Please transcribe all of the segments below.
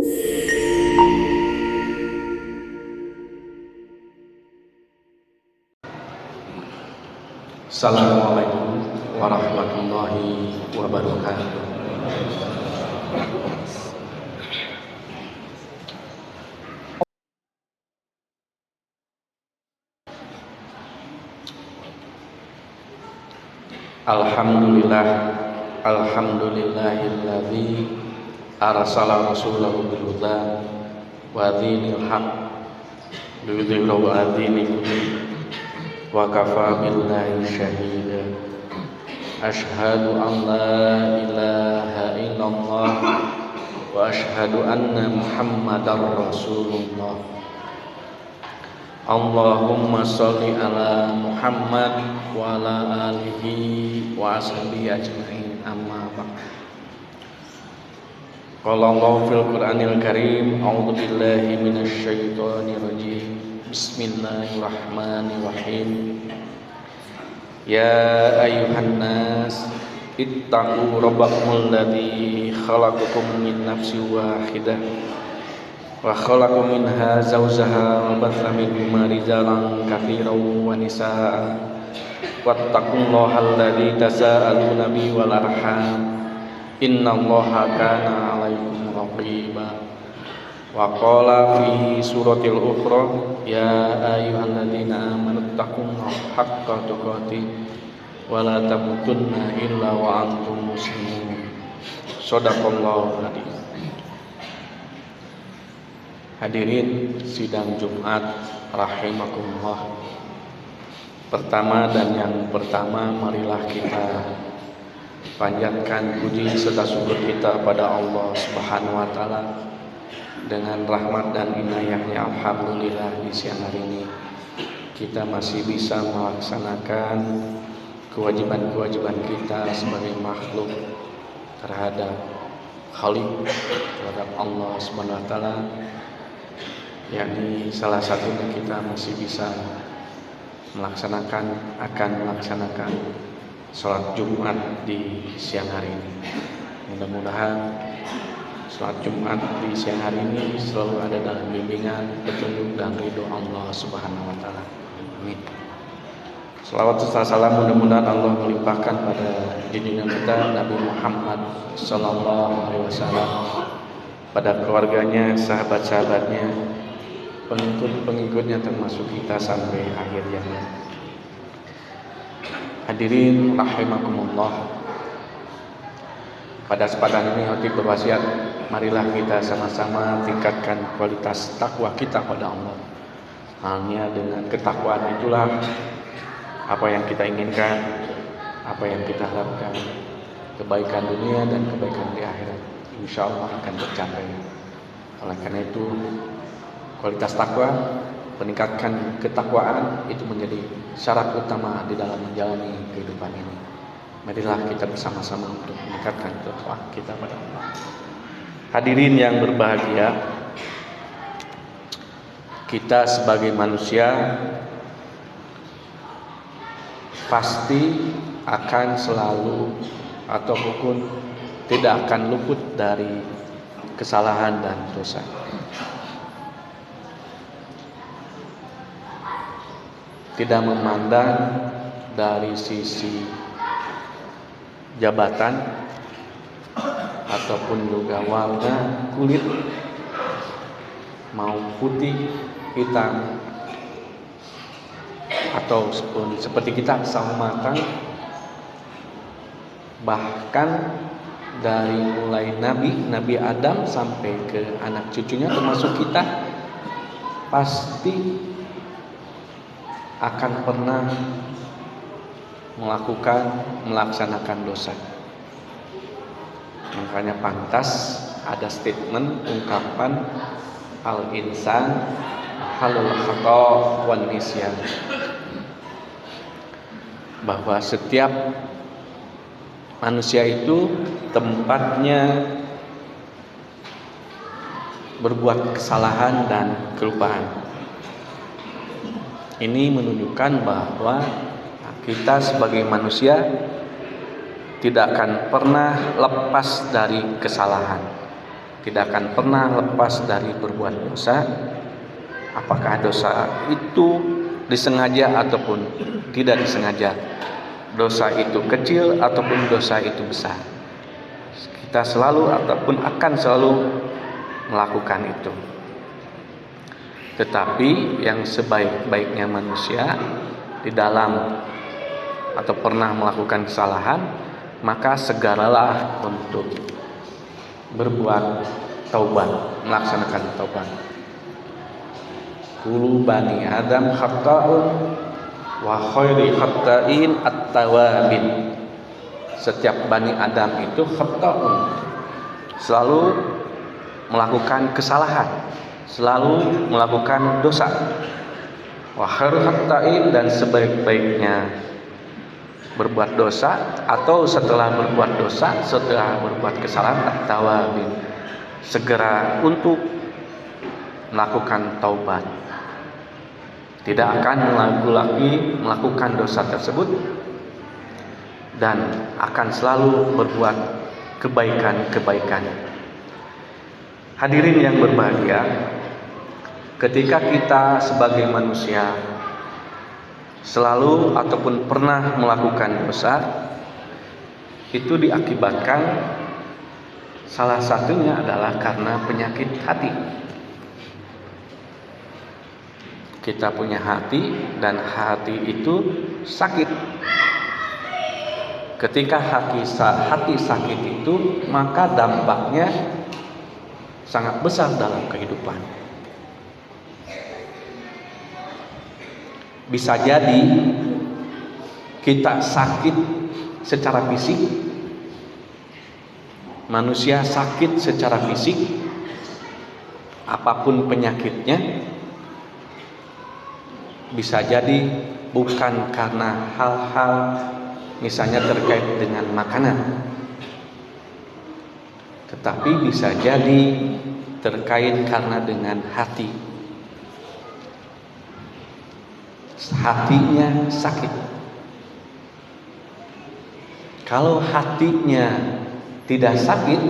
Assalamualaikum warahmatullahi wabarakatuh. Alhamdulillahilladzi arsala rasulahu bil huda wa dinil haq liyudhhirahu 'ala dini kullihi wa kafaa billahi shahida. Asyhadu an la ilaha illallah wa asyhadu anna Muhammadar Rasulullah. Allahumma sholli ala Muhammad wa ala alihi wa ashabihi ajma'in, amma ba'd. Qala Allah fil Qur'anil Karim, a'udzu billahi minasy syaithanir rajim. Bismillahirrahmanirrahim. Ya ayyuhan nas ittaqu rabbakumul ladzi khalaqakum min nafsin wahidah wa khalaqa minha zawjaha wa batha minhuma rijalan katsiran wa nisaa wattaqullaha alladzi tasaaluna bihi wal arham innallaha kana 'alaikum raqiba. Wa qala fi suratil ukhra ya ayyuhalladzina amanu taqullaha haqqa tuqatih wa la tamutunna illa wa antum muslimun. Shadaqallahu adzim. Hadirin sidang Jumat rahimakumullah. Pertama dan yang pertama, marilah kita panjatkan puji serta syukur kita pada Allah Subhanahu wa taala dengan rahmat dan inayahnya. Alhamdulillah, di siang hari ini kita masih bisa melaksanakan kewajiban-kewajiban kita sebagai makhluk terhadap Khaliq, terhadap Allah Subhanahu wa taala. Yakni salah satunya kita masih bisa akan melaksanakan sholat Jumat di siang hari ini. Mudah-mudahan sholat Jumat di siang hari ini selalu ada dalam bimbingan, petunjuk dan ridho Allah Subhanahu wa taala. Amin. Salawat serta salam mudah-mudahan Allah melimpahkan pada junjungan kita Nabi Muhammad sallallahu alaihi wasallam, pada keluarganya, sahabat-sahabatnya, pengikut-pengikutnya, termasuk kita sampai akhir zaman. Hadirin rahimakumullah. Pada kesempatan ini Khotib berwasiat, marilah kita sama-sama tingkatkan kualitas takwa kita pada Allah. Hanya dengan ketakwaan itulah apa yang kita inginkan, apa yang kita harapkan, kebaikan dunia dan kebaikan di akhirat, insya Allah akan tercapai. Oleh karena itu, kualitas takwa, meningkatkan ketakwaan itu menjadi syarat utama di dalam menjalani kehidupan ini. Marilah kita bersama-sama untuk meningkatkan takwa kita pada Allah. Hadirin yang berbahagia, kita sebagai manusia pasti akan selalu ataupun tidak akan luput dari kesalahan dan dosa. Tidak memandang dari sisi jabatan ataupun juga warna kulit, mau putih, hitam, atau seperti kita sawo matang, bahkan dari mulai Nabi Adam sampai ke anak cucunya termasuk kita, pasti akan pernah melaksanakan dosa. Makanya pantas ada statement, ungkapan al-insan halul khata wan nisyan, bahwa setiap manusia itu tempatnya berbuat kesalahan dan kelupaan. Ini menunjukkan bahwa kita sebagai manusia tidak akan pernah lepas dari kesalahan. tidak akan pernah lepas dari berbuat dosa, apakah dosa itu disengaja ataupun tidak disengaja, dosa itu kecil ataupun dosa itu besar. Kita selalu ataupun akan selalu melakukan itu. Tetapi yang sebaik-baiknya manusia di dalam atau pernah melakukan kesalahan, maka segeralah untuk berbuat taubat, melaksanakan taubat. Kullu bani Adam khata'un wa khairi khata'in at-tawabin. Setiap bani Adam itu khata'un, selalu melakukan kesalahan, selalu melakukan dosa. Wa khairu khata'in, dan sebaik-baiknya berbuat dosa atau setelah berbuat dosa, setelah berbuat kesalahan, at-tawabin, segera untuk melakukan taubat. Tidak akan lagi melakukan dosa tersebut dan akan selalu berbuat kebaikan-kebaikan. Hadirin yang berbahagia, ketika kita sebagai manusia selalu ataupun pernah melakukan dosa, itu diakibatkan salah satunya adalah karena penyakit hati. Kita punya hati dan hati itu sakit. Ketika hati sakit itu, maka dampaknya sangat besar dalam kehidupan. Bisa jadi kita sakit secara fisik, manusia sakit secara fisik, apapun penyakitnya, bisa jadi bukan karena hal-hal misalnya terkait dengan makanan, tetapi bisa jadi terkait karena dengan hati. Hatinya sakit. Kalau hatinya tidak sakit,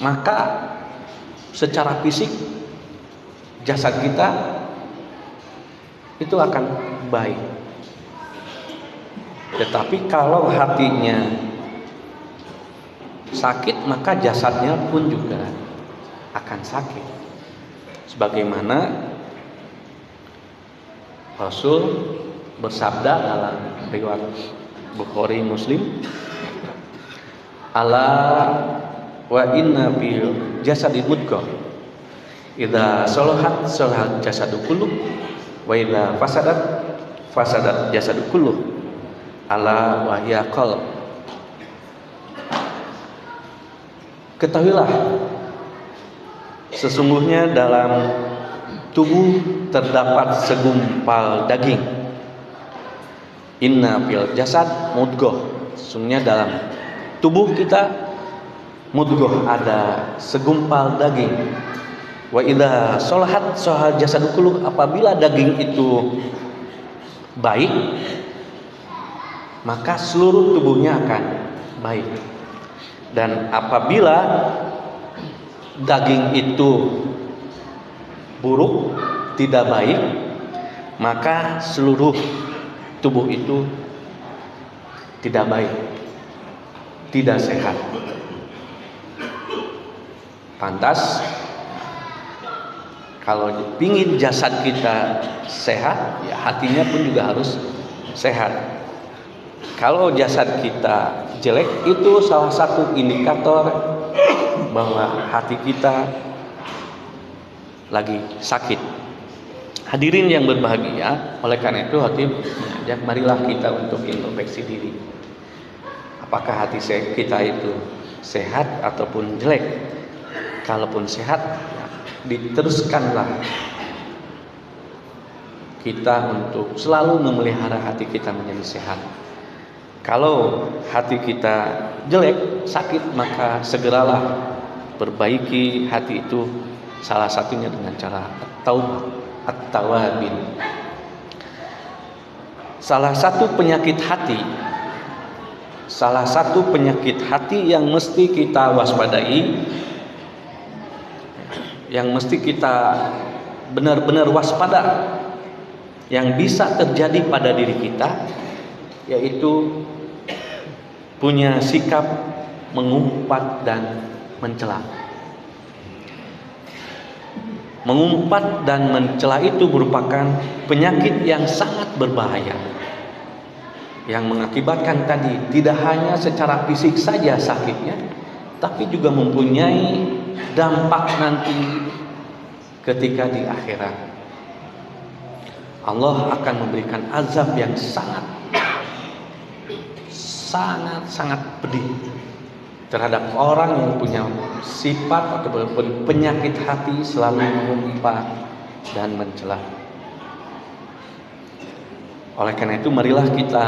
maka secara fisik jasad kita itu akan baik. Tetapi kalau hatinya sakit, maka jasadnya pun juga akan sakit. Sebagaimana Rasul bersabda dalam riwayat Bukhari Muslim, ala wa inna fil jasadi mudghah idza salahat salahat jasadu kullu wa idza fasadat jasadu kullu ala wa hiya qalb. Ketahuilah, sesungguhnya dalam tubuh terdapat segumpal daging. Inna fil jasad mudghah. Sesungguhnya dalam tubuh kita mudghah, ada segumpal daging. Wa idza salahat salahat jasadu kullu. Apabila daging itu baik, maka seluruh tubuhnya akan baik. Dan apabila daging itu buruk, tidak baik, maka seluruh tubuh itu tidak baik, tidak sehat. Pantas kalau ingin jasad kita sehat, ya hatinya pun juga harus sehat. Kalau jasad kita jelek, itu salah satu indikator bahwa hati kita lagi sakit. Hadirin yang berbahagia, oleh karena itu hati mengajak, marilah kita untuk introspeksi diri. Apakah hati kita itu sehat ataupun jelek? Kalaupun sehat, ya, diteruskanlah kita untuk selalu memelihara hati kita menjadi sehat. Kalau hati kita jelek, sakit, maka segeralah perbaiki hati itu, salah satunya dengan cara taubat, at-tawabin. Salah satu penyakit hati salah satu penyakit hati yang mesti kita waspadai, yang mesti kita benar-benar waspada, yang bisa terjadi pada diri kita, yaitu punya sikap mengumpat dan mencela. Mengumpat dan mencela itu merupakan penyakit yang sangat berbahaya, yang mengakibatkan tadi tidak hanya secara fisik saja sakitnya, tapi juga mempunyai dampak nanti ketika di akhirat. Allah akan memberikan azab yang sangat pedih terhadap orang yang punya sifat atau penyakit hati selalu mengumpat dan mencela. Oleh karena itu marilah kita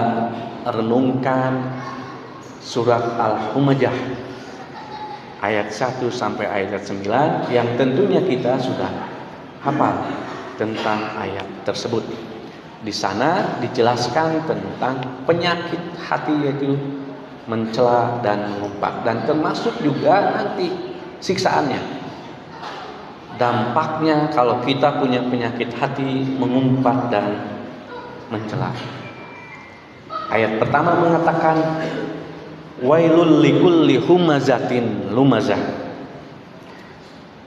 renungkan surat Al-Humajah ayat 1 sampai ayat 9 yang tentunya kita sudah hafal tentang ayat tersebut. Di sana dijelaskan tentang penyakit hati, yaitu mencela dan mengumpat, dan termasuk juga nanti siksaannya, dampaknya kalau kita punya penyakit hati mengumpat dan mencela. Ayat pertama mengatakan wailul likulli humazatin lumazah.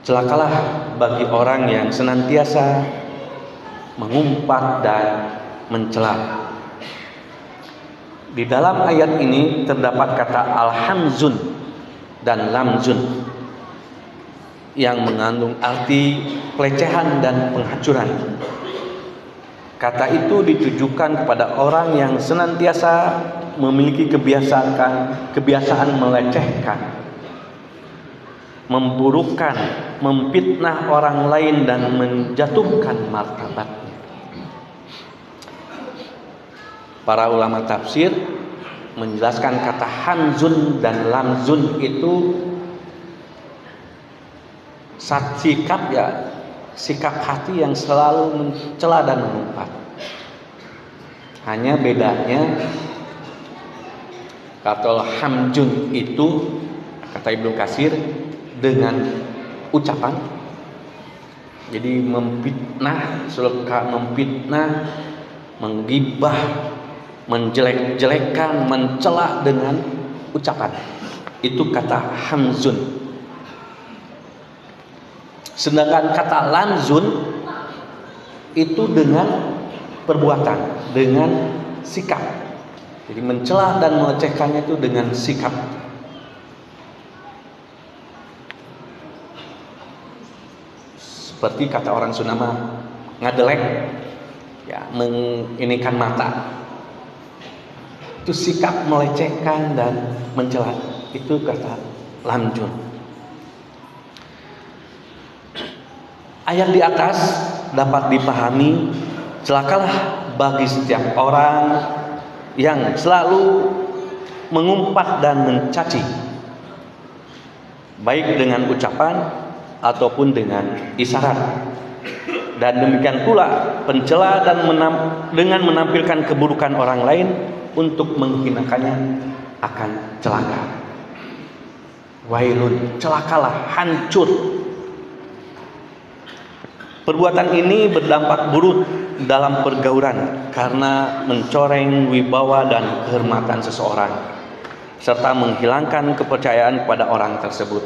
Celakalah bagi orang yang senantiasa mengumpat dan mencela. Di dalam ayat ini terdapat kata al-hamzun dan lamzun yang mengandung arti pelecehan dan penghancuran. Kata itu ditujukan kepada orang yang senantiasa memiliki kebiasaan melecehkan, memburukkan, memfitnah orang lain dan menjatuhkan martabatnya. Para ulama tafsir menjelaskan kata hamzun dan lamzun itu sikap hati yang selalu mencela dan mengumpat. Hanya bedanya kata hamzun itu, kata Ibnu Katsir, dengan ucapan. Jadi memfitnah, menggibah, menjelek-jelekan, mencela dengan ucapan. Itu kata hamzun. Sedangkan kata lamzun itu dengan perbuatan, dengan sikap. Jadi mencela dan melecehkannya itu dengan sikap. Seperti kata orang Sunda ngadelek, ya, menginikan mata. Itu sikap melecehkan dan mencela. Itu kata lamzun. Ayat di atas dapat dipahami, celakalah bagi setiap orang yang selalu mengumpat dan mencaci, baik dengan ucapan ataupun dengan isyarat. Dan demikian pula pencela dan dengan menampilkan keburukan orang lain untuk menghinakannya akan celaka. Wailun, celakalah, hancur. Perbuatan ini berdampak buruk dalam pergaulan karena mencoreng wibawa dan kehormatan seseorang serta menghilangkan kepercayaan kepada orang tersebut.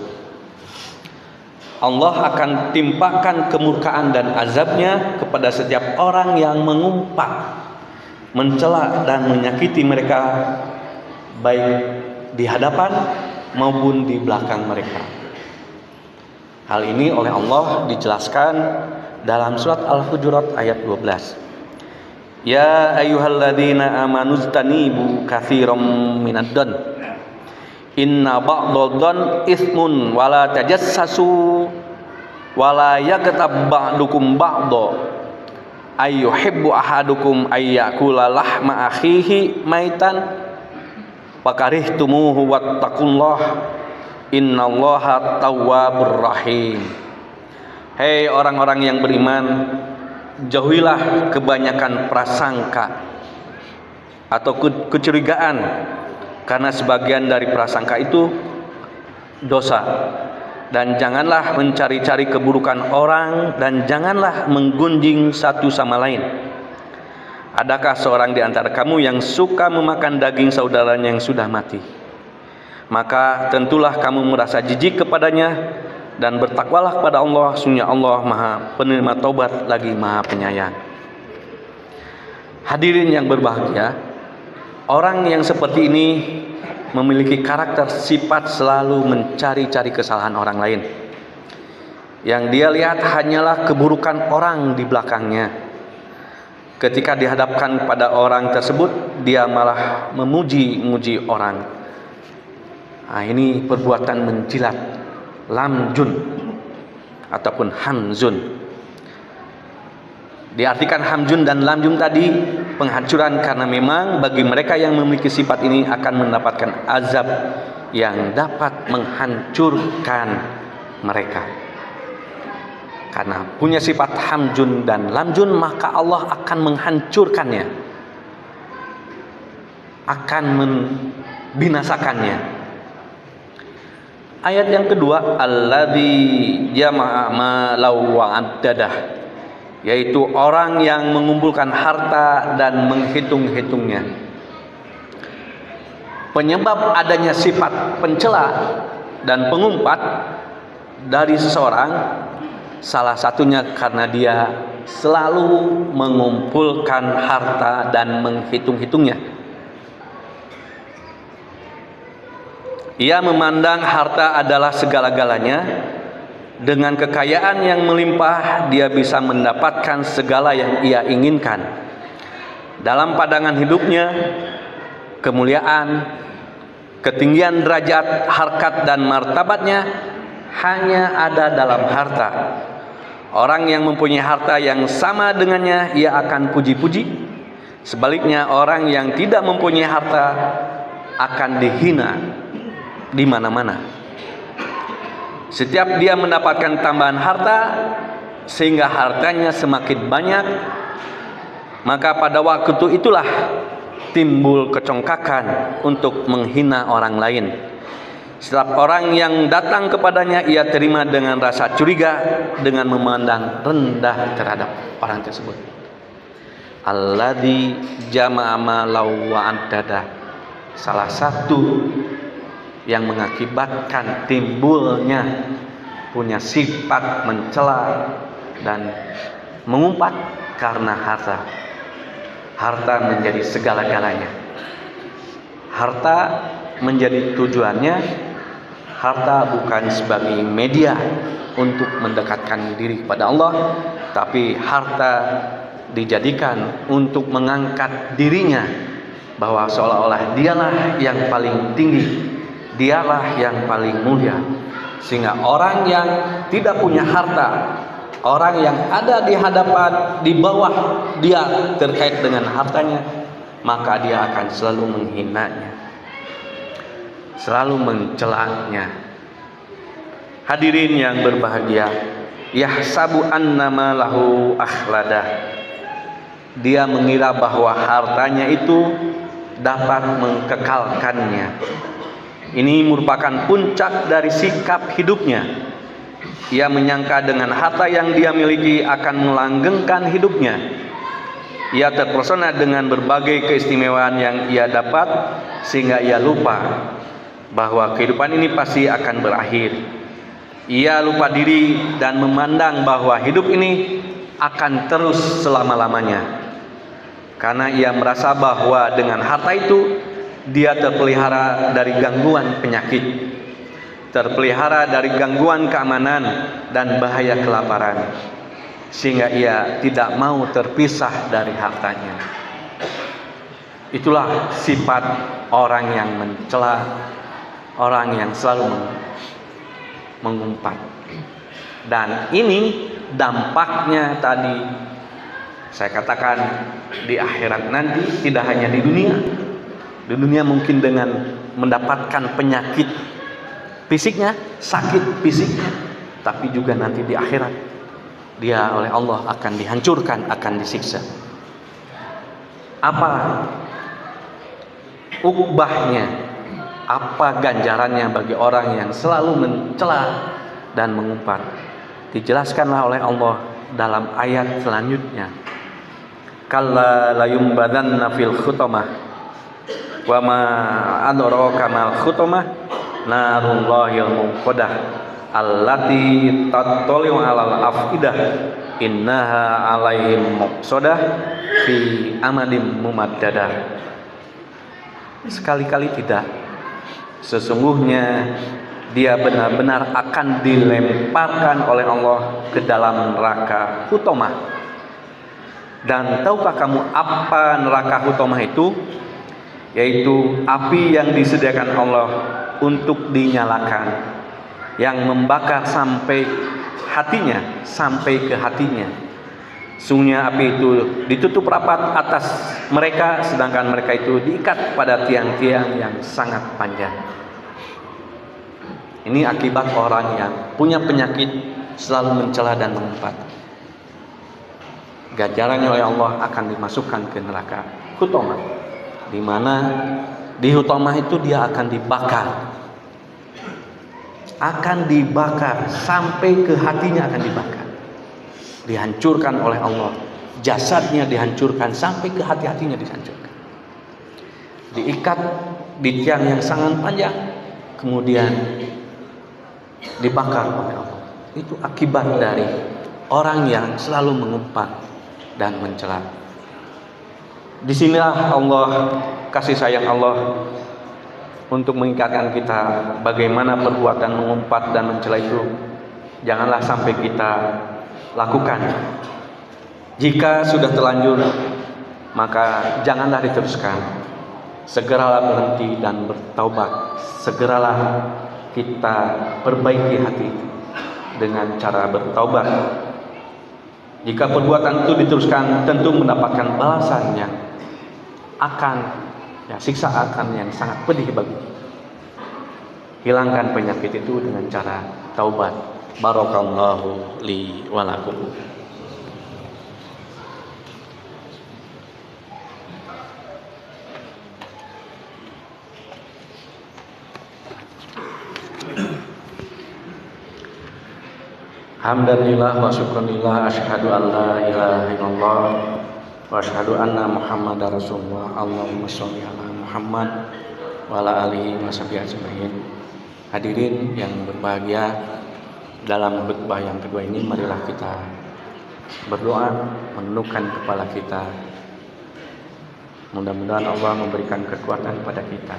Allah akan timpakan kemurkaan dan azabnya kepada setiap orang yang mengumpat, mencela dan menyakiti mereka, baik di hadapan maupun di belakang mereka. Hal ini oleh Allah dijelaskan dalam surat Al-Hujurat ayat 12. Ya ayyuhalladzina amanu istanibu katsiran minadh-dhann inna ba'dadh-dhann ismun wala tajassasu wala yaghtab ba'dukum ba'dha ayyuhibbu ahadukum ayyakula lahma akhihi maitan fakarihtumuhu wattaqullaha innallaha tawwabur rahim. Hei orang-orang yang beriman, jauhilah kebanyakan prasangka atau kecurigaan karena sebagian dari prasangka itu dosa. Dan janganlah mencari-cari keburukan orang, dan janganlah menggunjing satu sama lain. Adakah seorang di antara kamu yang suka memakan daging saudaranya yang sudah mati? Maka tentulah kamu merasa jijik kepadanya, dan bertakwalah kepada Allah, sungguh Allah Maha penerima taubat lagi Maha penyayang. Hadirin yang berbahagia, orang yang seperti ini memiliki karakter sifat selalu mencari-cari kesalahan orang lain. Yang dia lihat hanyalah keburukan orang di belakangnya. Ketika dihadapkan pada orang tersebut, dia malah memuji-muji orang. Nah, ini perbuatan menjilat, lamjun ataupun hamzun. Diartikan hamzun dan lamjun tadi penghancuran, karena memang bagi mereka yang memiliki sifat ini akan mendapatkan azab yang dapat menghancurkan mereka. Karena punya sifat hamzun dan lamjun, maka Allah akan menghancurkannya, akan membinasakannya. Ayat yang kedua, alladzi jama'a malau wa addadah, yaitu orang yang mengumpulkan harta dan menghitung-hitungnya. Penyebab adanya sifat pencela dan pengumpat dari seseorang, salah satunya karena dia selalu mengumpulkan harta dan menghitung-hitungnya. Ia memandang harta adalah segala-galanya. Dengan kekayaan yang melimpah, dia bisa mendapatkan segala yang ia inginkan. Dalam pandangan hidupnya, kemuliaan, ketinggian derajat, harkat dan martabatnya hanya ada dalam harta. Orang yang mempunyai harta yang sama dengannya, ia akan puji-puji. Sebaliknya, orang yang tidak mempunyai harta akan dihina di mana-mana. Setiap dia mendapatkan tambahan harta, sehingga hartanya semakin banyak, maka pada waktu itulah timbul kecongkakan untuk menghina orang lain. Setiap orang yang datang kepadanya, ia terima dengan rasa curiga, dengan memandang rendah terhadap orang tersebut. Alladzi jama'a malau wa addadah. Salah satu yang mengakibatkan timbulnya punya sifat mencela dan mengumpat karena harta. Harta menjadi segala-galanya. Harta menjadi tujuannya. Harta bukan sebagai media untuk mendekatkan diri kepada Allah, tapi harta dijadikan untuk mengangkat dirinya, bahwa seolah-olah dialah yang paling tinggi, dialah yang paling mulia. Sehingga orang yang tidak punya harta, orang yang ada di hadapan, di bawah dia terkait dengan hartanya, maka dia akan selalu menghinanya, selalu mencelanya. Hadirin yang berbahagia, yahsabu annama lahu akhladah. Dia mengira bahwa hartanya itu dapat mengkekalkannya. Ini merupakan puncak dari sikap hidupnya. Ia menyangka dengan harta yang dia miliki akan melanggengkan hidupnya. Ia terpesona dengan berbagai keistimewaan yang ia dapat, sehingga ia lupa bahwa kehidupan ini pasti akan berakhir. Ia lupa diri dan memandang bahwa hidup ini akan terus selama-lamanya. Karena ia merasa bahwa dengan harta itu dia terpelihara dari gangguan penyakit, terpelihara dari gangguan keamanan dan bahaya kelaparan, sehingga ia tidak mau terpisah dari hartanya. Itulah sifat orang yang mencela, orang yang selalu mengumpat. Dan ini dampaknya tadi saya katakan di akhirat nanti, tidak hanya di dunia. Di dunia mungkin dengan mendapatkan penyakit fisiknya, sakit fisiknya, tapi juga nanti di akhirat dia oleh Allah akan dihancurkan, akan disiksa. Apa ukbahnya apa ganjarannya bagi orang yang selalu mencela dan mengumpat. Dijelaskanlah oleh Allah dalam ayat selanjutnya. Kalla la yumbadanna fil khutamah wa ma adraka mal khutamah narullahil muqaddah allati tattali'u 'alal afidah innaha 'alaihim muqsadah fi amadim mumaddadah. Sekali-kali tidak. Sesungguhnya dia benar-benar akan dilemparkan oleh Allah ke dalam neraka Hutomah. Dan tahukah kamu apa neraka Hutomah itu? Yaitu api yang disediakan Allah untuk dinyalakan, yang membakar sampai hatinya, sampai ke hatinya. Sungguhnya api itu ditutup rapat atas mereka, sedangkan mereka itu diikat pada tiang-tiang yang sangat panjang. Ini akibat orang yang punya penyakit selalu mencela dan mengumpat. Ganjarannya oleh Allah akan dimasukkan ke neraka Hutomah, di mana di Hutomah itu dia akan dibakar sampai ke hatinya, akan dibakar, dihancurkan oleh Allah. Jasadnya dihancurkan sampai ke hati-hatinya dihancurkan, diikat di tiang yang sangat panjang, kemudian dibakar oleh Allah. Itu akibat dari orang yang selalu mengumpat dan mencela. Disinilah Allah, kasih sayang Allah untuk mengingatkan kita bagaimana perbuatan mengumpat dan mencela itu janganlah sampai kita lakukan. Jika sudah terlanjur, maka janganlah diteruskan. Segeralah berhenti dan bertaubat. Segeralah kita perbaiki hati dengan cara bertaubat. Jika perbuatan itu diteruskan, tentu mendapatkan balasan yang siksa akan yang sangat pedih bagi kita. Hilangkan penyakit itu dengan cara taubat. Barakallahu li wa lakum. Hamdalillah wa syukranillah, asyhadu an la ilaha illallah wa asyhadu anna Muhammadar Rasulullah. Allahumma sholli ala Muhammad wa ala alihi wa sahbihi ajmain. Hadirin yang berbahagia, dalam khutbah yang kedua ini marilah kita berdoa, menundukkan kepala kita. Mudah-mudahan Allah memberikan kekuatan pada kita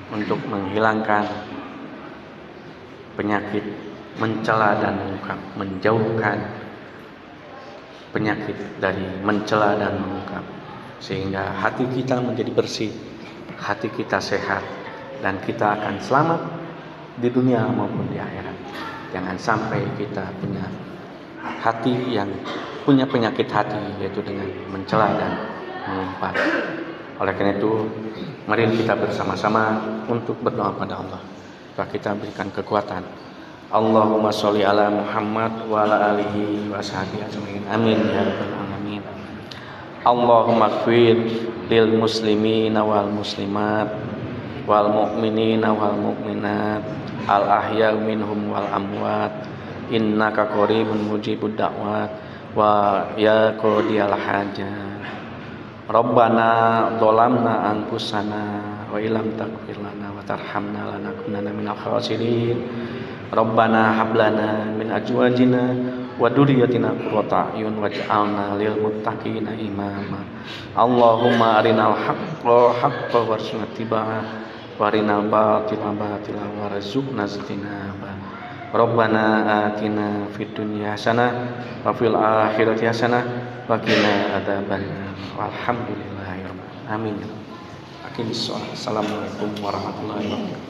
untuk menghilangkan penyakit mencela dan mengungkap, menjauhkan penyakit dari mencela dan mengungkap, sehingga hati kita menjadi bersih, hati kita sehat, dan kita akan selamat di dunia maupun di akhirat. Jangan sampai kita punya hati yang punya penyakit hati, yaitu dengan mencela dan mengumpat. Oleh karena itu, mari kita bersama-sama untuk berdoa pada Allah, supaya kita berikan kekuatan. Allahumma sholli ala Muhammad wa ala alihi wa sahbihi ajmain. Amin ya rabbal alamin. Allahumma ighfir lil muslimina wal muslimat wal mu'minina wal mu'minat al ahya minhum wal amwat innaka qaribun mujibud da'wat wa ya qadiyal hajat. Rabbana dzalamna anfusana wa illam taghfir lana wa tarhamna lanakunanna minal khasirin. Rabbana hablana min azwajina wa dzurriyyatina qurrata a'yun waj'alna lil muttaqina imama. Allahumma arinal haqqa haqqan warzuqna ittiba'ah wa arinal batila batilan warzuqna ijtinabah. Rabbana atina fid dunya hasanah wa fil akhirati hasanah wa qina adzabannar. Walhamdulillahirabbil alamin. Amin. Assalamualaikum warahmatullahi wabarakatuh.